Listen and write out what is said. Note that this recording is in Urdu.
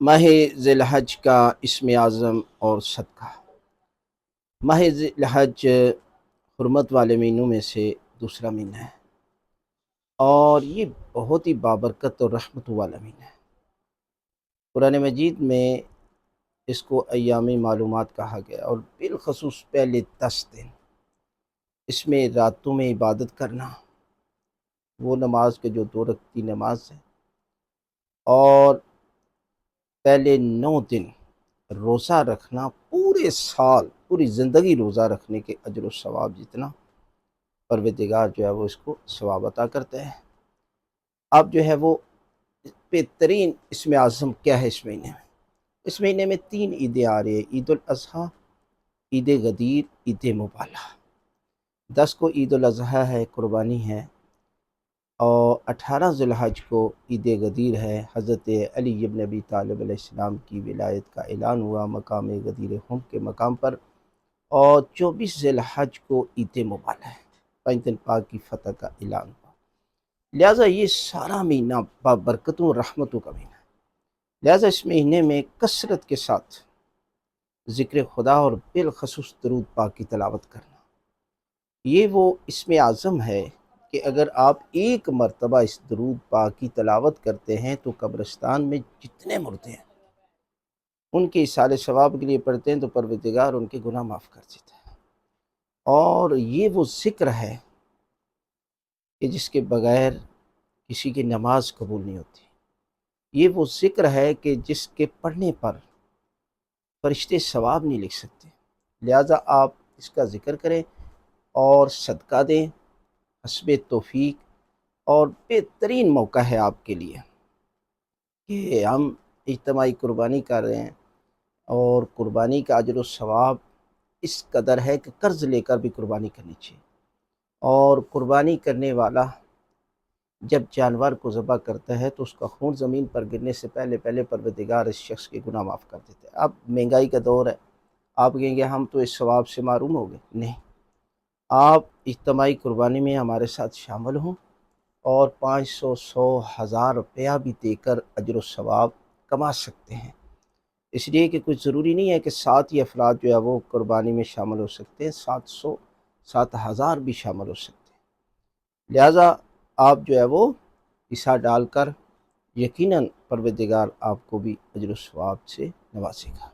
ماہ ذی الحج کا اسم اعظم اور صدقہ۔ ماہ ذی الحج حرمت والے مہینوں میں سے دوسرا مہینہ ہے، اور یہ بہت ہی بابرکت اور رحمت والا مہینہ ہے۔ قرآن مجید میں اس کو ایام معلومات کہا گیا، اور بالخصوص پہلے 10 دن اس میں راتوں میں عبادت کرنا، وہ نماز کے جو 2 رکعتی نماز ہے، اور پہلے 9 دن روزہ رکھنا، پورے سال پوری زندگی روزہ رکھنے کے اجر و ثواب جتنا پروردگار جو ہے وہ اس کو ثواب عطا کرتا ہے۔ اب جو ہے وہ بہترین اسم اعظم کیا ہے اس مہینے میں؟ اس مہینے میں 3 عیدیں آ رہی ہیں: عید الاضحیٰ، عید غدیر، عید مبالہ۔ 10 کو عید الاضحیٰ ہے، قربانی ہے، اور 18 ذی الحج کو عید غدیر ہے، حضرت علی بن ابی طالب علیہ السلام کی ولایت کا اعلان ہوا مقام غدیر خم کے مقام پر، اور 24 ذی الحج کو عید مبالہ ہے، 5 دن پاک کی فتح کا اعلان ہوا۔ لہٰذا یہ سارا مہینہ بابرکتوں اور رحمتوں کا مہینہ ہے۔ لہٰذا اس مہینے میں کثرت کے ساتھ ذکر خدا اور بالخصوص درود پاک کی تلاوت کرنا، یہ وہ اسم اعظم ہے کہ اگر آپ ایک مرتبہ اس درود پاک کی تلاوت کرتے ہیں تو قبرستان میں جتنے مردے ہیں ان کے ایصال ثواب کے لیے پڑھتے ہیں تو پروردگار ان کے گناہ معاف کر دیتا ہے۔ اور یہ وہ ذکر ہے کہ جس کے بغیر کسی کی نماز قبول نہیں ہوتی۔ یہ وہ ذکر ہے کہ جس کے پڑھنے پر فرشتے ثواب نہیں لکھ سکتے۔ لہٰذا آپ اس کا ذکر کریں اور صدقہ دیں حسب توفیق، اور بہترین موقع ہے آپ کے لیے کہ ہم اجتماعی قربانی کر رہے ہیں، اور قربانی کا اجر و ثواب اس قدر ہے کہ قرض لے کر بھی قربانی کرنی چاہیے۔ اور قربانی کرنے والا جب جانور کو ذبح کرتا ہے تو اس کا خون زمین پر گرنے سے پہلے پروردگار اس شخص کے گناہ معاف کر دیتے ہیں۔ اب مہنگائی کا دور ہے، آپ کہیں گے ہم تو اس ثواب سے محروم ہو گئے۔ نہیں، آپ اجتماعی قربانی میں ہمارے ساتھ شامل ہوں، اور 500، 100، 1000 روپیہ بھی دے کر اجر و ثواب کما سکتے ہیں۔ اس لیے کہ کچھ ضروری نہیں ہے کہ 7 ہی افراد جو ہے وہ قربانی میں شامل ہو سکتے ہیں، 700، 7000 بھی شامل ہو سکتے ہیں۔ لہٰذا آپ جو ہے وہ حصہ ڈال کر یقیناً پروردگار آپ کو بھی اجر و ثواب سے نوازے گا۔